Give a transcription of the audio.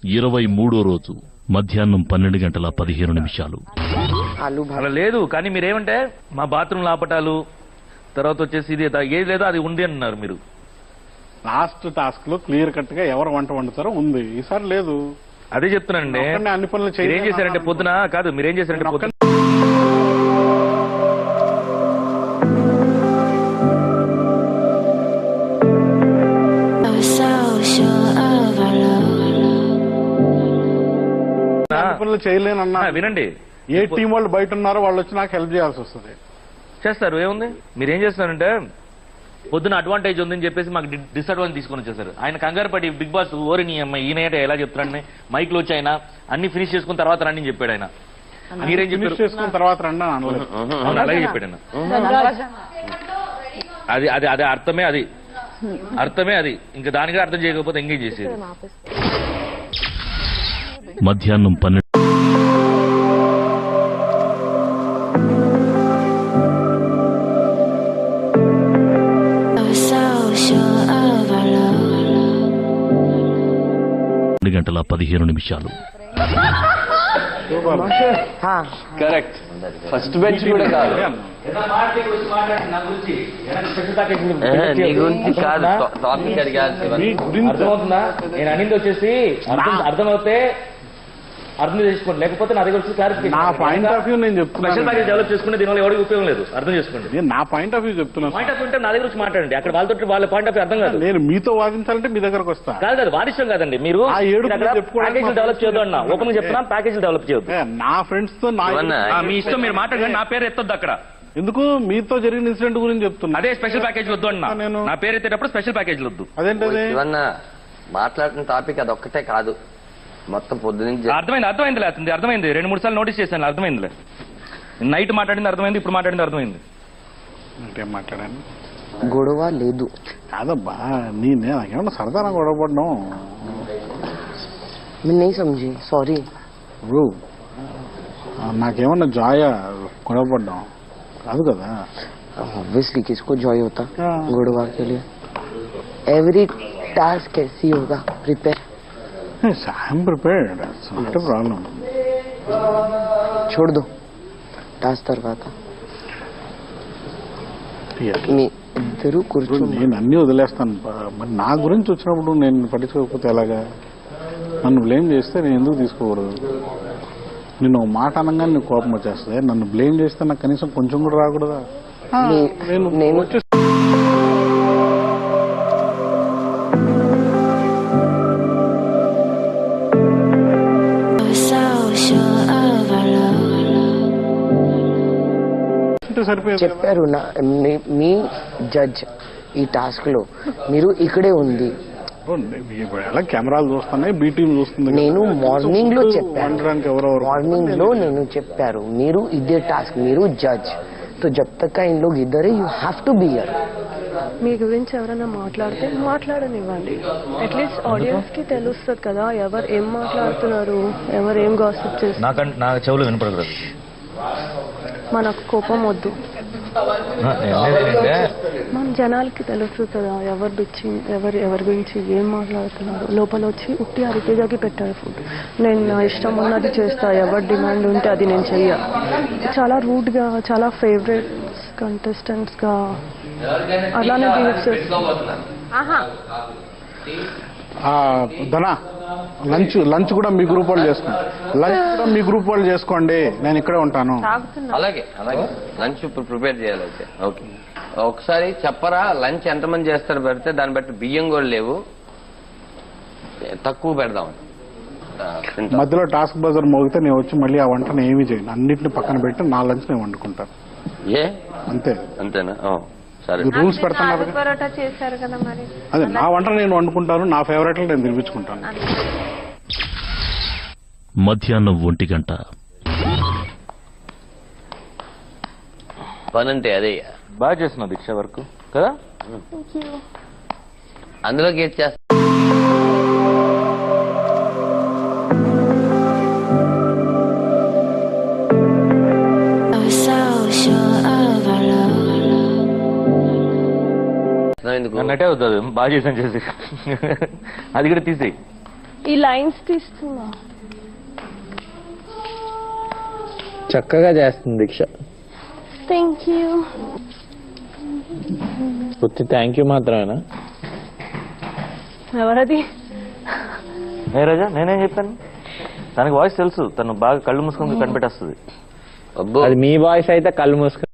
23వ రోజు మధ్యాహ్నం 12:15. అలా లేదు, కానీ మీరేమంటే మా బాత్రూమ్ లాపటాలు తర్వాత వచ్చేసి ఇది ఏది లేదో అది ఉంది అన్నారు మీరు. లాస్ట్ టాస్క్ లో క్లియర్ కట్ గా ఎవరు వంట వండుతారో ఉంది, ఈసారి లేదు. అదే చెప్తున్నానండి. అన్ని పనులు ఏం చేశారంటే పొద్దున కాదు, మీరేం చేశారంటే పొద్దున పనులు చేయలేనన్నా. వినండి, ఏ టీం వాళ్ళు బయట ఉన్నారో వాళ్ళు వచ్చి నాకు హెల్ప్ చేయాల్సి వస్తుంది. చేస్తారు, ఏముంది. మీరేం చేస్తారంటే పొద్దున అడ్వాంటేజ్ ఉందని చెప్పేసి మాకు డిసడ్వాంటేజ్ తీసుకొని వచ్చేసారు. ఆయన కంగారు పడి బిగ్ బాస్ ఓరి నీ అమ్మాయి ఈయన ఎలా చెప్తారని మైక్ లో వచ్చి ఆయన అన్ని ఫినిష్ చేసుకున్న తర్వాత రండి అని చెప్పాడు. ఆయన మీరేం చెప్పారు? చేసుకున్న తర్వాత రండి అని అనలేదు. అవును, అలాగే చెప్పాడు ఆయన. అది అది అదే అర్థమే, అది అర్థమే అది. ఇంకా దానిగా అర్థం చేయకపోతే ఎంగేజ్ చేసేది. మధ్యాహ్నం 12. గంటల 15 కరెక్ట్. ఫస్ట్ బెంచ్ కూడా కాదు, నీ గురించి కాదు టాపిక్ అడిగాల్సి. అర్థమవుతుందా? నేను అనింది వచ్చేసి అర్థమవుతే అర్థం చేసుకోండి, లేకపోతే నా దగ్గర వచ్చి క్లారిఫికేషన్. నా పాయింట్ ఆఫ్ వ్యూ నేను చెప్తున్నా. స్పెషల్ ప్యాకేజ్ డెవలప్ చేసుకుంటే దీనివల్ల ఎవరికి ఉపయోగం లేదు, అర్థం చేసుకోండి. నేను నా పాయింట్ ఆఫ్ వ్యూ చెప్తున్నా. పాయింట్ ఆఫ్ వ్యూ అంటే నా దగ్గర వచ్చి మాట్లాడండి. అక్కడ వాళ్ళతో వాళ్ళ పాయింట్ ఆఫ్ వ్యూ అర్థం కాదు. నేను మీతో వాదించాలంటే మీ దగ్గరకు వస్తా. కాదు వాదిష్టం కాదండి. మీరు ప్యాకేజీలు డెవలప్ చేయొద్దు అన్న, ఓపెన్ చెప్తున్నా, ప్యాకేజీలు డెవలప్ చేయొద్దు. నా ఫ్రెండ్స్ తో మీ ఇష్టం, మీరు మాట్లాడండి. నా పేరు ఎత్తొద్దు అక్కడ. ఎందుకు? మీతో జరిగిన ఇన్సిడెంట్ గురించి చెప్తున్నా. అదే స్పెషల్ ప్యాకేజ్ వద్దు అన్న. నేను నా పేరు ఎత్తేటప్పుడు స్పెషల్ ప్యాకేజీలు వద్దు. అదేంటది? మాట్లాడుతున్న టాపిక్ అది ఒక్కటే కాదు, మొత్తం పొద్దు నుంచి. అర్థమైంది లేదండి, అర్థమైంది. 2-3 సార్లు నోటీస్ చేశాను, అర్థమైందిలే. నైట్ మాట్లాడింది అర్థమైంది, ఇప్పుడు మాట్లాడింది అర్థమైంది. అంటే మాట్లాడాను, గొడవ లేదు కాదబ్బా. నాకేమన్నా సరదాగా గొడవ పడ్డాం. నేను సమझी, సారీ. ఇప్పుడు నాకేమన్నా జాయ గొడవ పడ్డాం కాదు కదా. ऑब्वियसली किसको जॉय होता गुड़वा के लिए. एवरी टास्क कैसी होगा prepare. I am prepared, not a problem. छोड़ दो टास्क తర్వాత మీ ఇద్దరు కూర్చొని. నేను అన్ని వదిలేస్తాను. మరి నా గురించి వచ్చినప్పుడు నేను పట్టించుకోకపోతే ఎలాగా? నన్ను బ్లేమ్ చేస్తే నేను ఎందుకు తీసుకోకూడదు? నేను మాట అనగానే నీకు కోపం వచ్చేస్తుంది. నన్ను బ్లేమ్ చేస్తే నాకు కనీసం కొంచెం కూడా రాకూడదా? నేను చెప్పారు మీ జడ్జ్ ఈ టాస్క్ లో మీరు ఇక్కడే ఉంది. ఎలా కెమెరాలు చూస్తున్నాయి, బీ టీం చూస్తుంది. నేను మార్నింగ్ లో చెప్పాను, మార్నింగ్ లో నేను చెప్పారు మీరు ఇదే టాస్క్, మీరు జడ్జ్. तो जब तक का इन लोग इधर है, you have to be here. మీ గురించి ఎవరైనా మాట్లాడితే మాట్లాడనివ్వండి. అట్లీస్ట్ ఆడియన్స్ కి తెలుస్తుంది కదా ఎవరు ఏం మాట్లాడుతున్నారు, ఎవరు ఏం గాసిప్ చేస్తున్నారు. నా చెవులు వినపడదు. మనకు కోపం వద్దు, మన జనాలకి తెలుస్తుంది కదా ఎవరు బిచ్చింగ్, ఎవరి గురించి ఏం మాట్లాడుతున్నారు. లోపల వచ్చి ఉట్టి అరిపేజాకి పెట్టారు ఫుడ్. నేను నా ఇష్టం ఉన్నది చేస్తా, ఎవరి డిమాండ్ ఉంటే అది నేను చెయ్య. చాలా రూడ్ గా, చాలా ఫేవరెట్ కంటెస్టెంట్స్ గా అలానే బిహేవ్ చేస్తున్నారు. ధనా, లంచ్ కూడా మీ గ్రూప్ వాళ్ళు చేసుకోండి. లంచ్ కూడా మీ గ్రూప్ వాళ్ళు చేసుకోండి, నేను ఇక్కడే ఉంటాను. అలాగే లంచ్ ఇప్పుడు ప్రిపేర్ చేయాలైతే. ఓకే, ఒకసారి చెప్పరా లంచ్ ఎంతమంది చేస్తారు పెడితే దాన్ని బట్టి. బియ్యం కూడా లేవు, తక్కువ పెడదాం. మధ్యలో టాస్క్ బజర్ మోగితే నేను వచ్చి మళ్ళీ ఆ వంటను ఏమీ చేయను, అన్నింటిని పక్కన పెట్టి నా లంచ్ నేను వండుకుంటాను. అంతేనా? సరే, రూల్స్ పెడతాను. పరోటా చేశారు కదా మరి, అదే నా వంట నేను వండుకుంటాను, నా ఫేవరెట్లు నేను తినిపించుకుంటాను. మధ్యాహ్నం 1 గంట. పనంటే అదే. బాగా చేస్తున్నావు దీక్ష వరకు కదా. అందులోకి ఏది చేస్తా. నటే అవుతుంది బాగా చేసాను చేసి అది కూడా తీసేయి. ఈ లైన్స్ తీస్తున్నా. చక్కగా చేస్తుంది దీక్ష. Thank you. పూర్తి థ్యాంక్ యూ మాత్రమేనా? ఎవరది? ఏ రాజా నేనేం చెప్పాను? తనకి వాయిస్ తెలుసు, తను బాగా కళ్ళు మూసుకొని కనిపెట్టేస్తుంది. అది మీ వాయిస్ అయితే కళ్ళు మూసుకుని